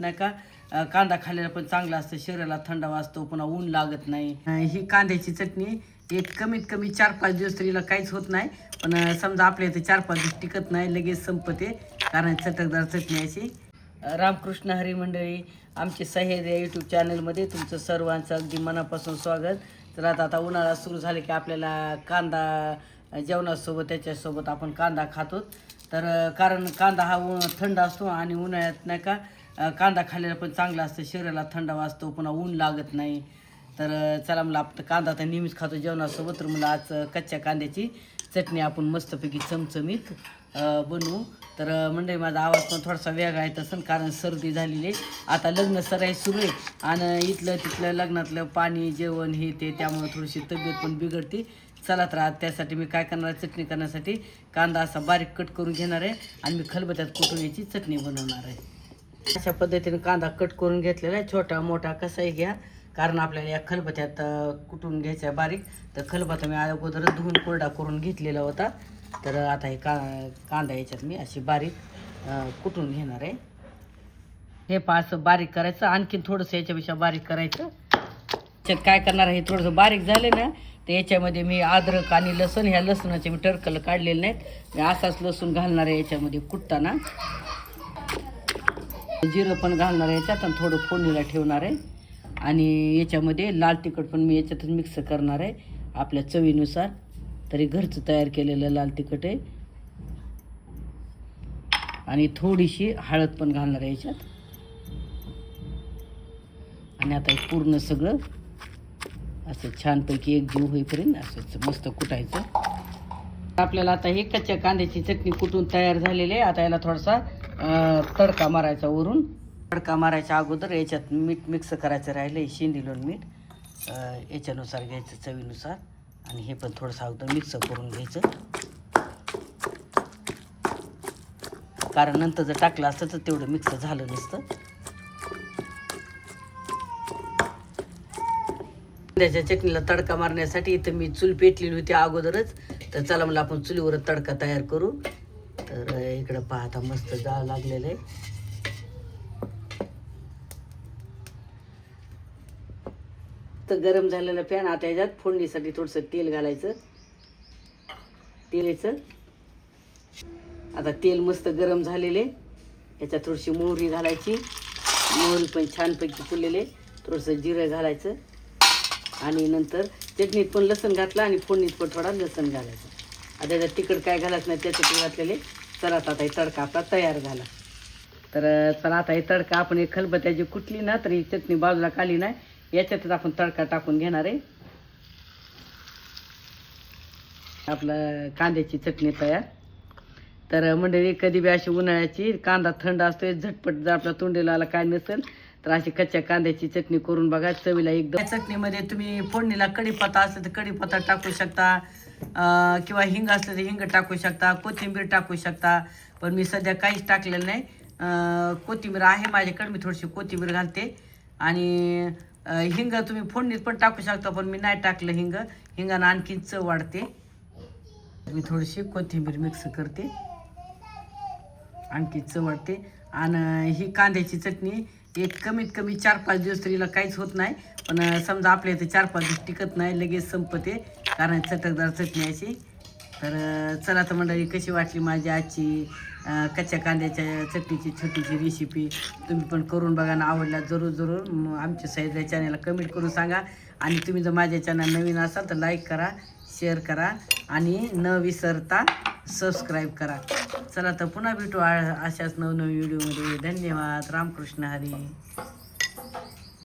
नाही का कांदा खाल्लेला पण चांगला असतं, शरीराला थंडावा असतो, पुन्हा ऊन लागत नाही. ही कांद्याची चटणी एक कमीत कमी 4-5 दिवस तरीला काहीच होत नाही. पण समजा आपल्या इथे 4-5 दिवस टिकत नाही, लगेच संपते, कारण चटकदार चटणी अशी. रामकृष्ण हरी मंडळी, आमचे सह्याद्री यूट्यूब चॅनलमध्ये तुमचं सर्वांचं अगदी मनापासून स्वागत. तर आता उन्हाळा सुरू झाले की आपल्याला कांदा जेवणासोबत त्याच्यासोबत आपण कांदा खातो. तर कारण कांदा हा थंड असतो आणि उन्हाळ्यात नाही का कांदा खाल्लेला पण चांगला असतं, शरीराला थंडावा असतो, पुन्हा ऊन लागत नाही. तर चला मला आपण कांदा तर नेहमीच खातो जेवणासोबत, तर मला आज कच्च्या कांद्याची चटणी आपण मस्तपैकी चमचमीत बनवू. तर मंडळी माझा आवाज पण थोडासा वेगळा आहे तसं, कारण सर्दी झालेली आहे. आता लग्न सराई सुरू आहे आणि इथलं तिथलं लग्नातलं पाणी जेवण हे ते, त्यामुळे थोडीशी तब्येत पण बिघडते. चला तर आज त्यासाठी मी काय करणार आहे, चटणी करण्यासाठी कांदा असा बारीक कट करून घेणार आहे आणि मी खलबत्त्यात कुटून याची चटणी बनवणार आहे. अशा पद्धतीने कांदा कट करून घेतलेला आहे, छोटा मोठा कसाही घ्या, कारण आपल्याला या खलबत्त्यात कुटून घ्यायचा आहे बारीक. तर खलबत्ता मी अगोदरच धुवून कोरडा करून घेतलेला होता. तर आता हे कांदा याच्यात मी अशी बारीक कुटून घेणार आहे. हे असं बारीक करायचं, आणखीन थोडंसं याच्यापेक्षा बारीक करायचं. याच्यात काय करणार आहे, थोडंसं बारीक झालं ना तर याच्यामध्ये मी अद्रक आणि लसूण, ह्या लसूणाचे मी टरकल काढलेले नाहीत, मी असाच लसूण घालणार आहे याच्यामध्ये कुटताना. जिरं पण घालणार आहे याच्यात आणि थोडं फोडणीला ठेवणार आहे. आणि याच्यामध्ये लाल तिखट पण मी याच्यातच मिक्स करणार आहे आपल्या चवीनुसार. तरी घरचं तयार केलेलं लाल तिखट आहे. आणि थोडीशी हळद पण घालणार आहे याच्यात. आणि आता हे पूर्ण सगळं असं छानपैकी एकजीव होईपर्यंत असं मस्त कुटायचं. आपल्याला आता हे कच्च्या कांद्याची चटणी कुटून तयार झालेली आहे. आता याला थोडासा तडका मारायचा वरून. तडका मारायच्या अगोदर याच्यात मीठ मिक्स करायचं राहिलं, शेंदिलोण मीठ याच्यानुसार घ्यायचं चवीनुसार. आणि हे पण थोडंसं अगोदर मिक्स करून घ्यायचं, कारण नंतर जर टाकलं असतं तर तेवढं मिक्स झालं नसतं. कांद्याच्या चटणीला तडका मारण्यासाठी इथं मी चूल पेटलेली होती अगोदरच. तर चला मला आपण चुलीवर तडका तयार करू. तर इकडं पाहता मस्त जाळ लागलेलं आहे. तर गरम झालेलं पॅन, आता याच्यात फोडणीसाठी थोडंसं तेल घालायचं. तेलाचं आता तेल मस्त गरम झालेले, याच्यात थोडीशी मोहरी घालायची. मोहरी पण छानपैकी फुललेले, थोडंसं जिरं घालायचं. आणि नंतर चटणीत पण लसूण घातला आणि फोडणीत पण थोडा लसूण घालायचं. आता त्याच्यात तिखट काय घालायचं नाही, त्याच्यात घातलेले. चला आता हे तडका आपला तयार झाला. तर चला आता हे तडका आपण एक खलबत्त्याची कुटली ना तर ही चटणी बाजूला काढली नाही, याच्यातच आपण तडका टाकून घेणार आहे. आपलं कांद्याची चटणी तयार. तर मंडळी कधी बी अशी उन्हाळ्याची कांदा थंड असतो, झटपट जर आपल्या तोंडीला आला काय नसेल तर अशी कच्च्या कांद्याची चटणी करून बघा, चवीला एकदम. चटणीमध्ये तुम्ही फोडणीला कढीपत्ता असेल तर कढीपत्ता टाकू शकता, किंवा हिंग असलं तर हिंग टाकू शकता, कोथिंबीर टाकू शकता. पण मी सध्या काहीच टाकलेलं नाही. कोथिंबीर आहे माझ्याकडे, मी थोडीशी कोथिंबीर घालते. आणि हिंग तुम्ही फोडणीत पण टाकू शकता, पण मी नाही टाकलं हिंग. हिंगानं आणखीन चव वाढते. मी थोडीशी कोथिंबीर मिक्स करते, आणखी चव वाढते. आणि ही कांद्याची चटणी एक कमीत कमी 4-5 दिवस तरीला काहीच होत नाही. पण समजा आपल्या इथे 4-5 दिवस टिकत नाही, लगेच संपते, कारण चटकदार चटणी अशी. तर चला तर मंडळी, कशी वाटली माझी आजची कच्च्या कांद्याच्या चटणीची छोटीशी रेसिपी. तुम्ही पण करून बघा ना, आवडला जरूर आमच्या सह्याद्री चॅनलला कमेंट करून सांगा. आणि तुम्ही जर माझ्या चॅनल नवीन असाल तर लाईक करा, शेअर करा आणि न विसरता सबस्क्राईब करा. चला तर पुन्हा भेटू अशाच नवनवीन व्हिडिओमध्ये. धन्यवाद. रामकृष्ण हरी.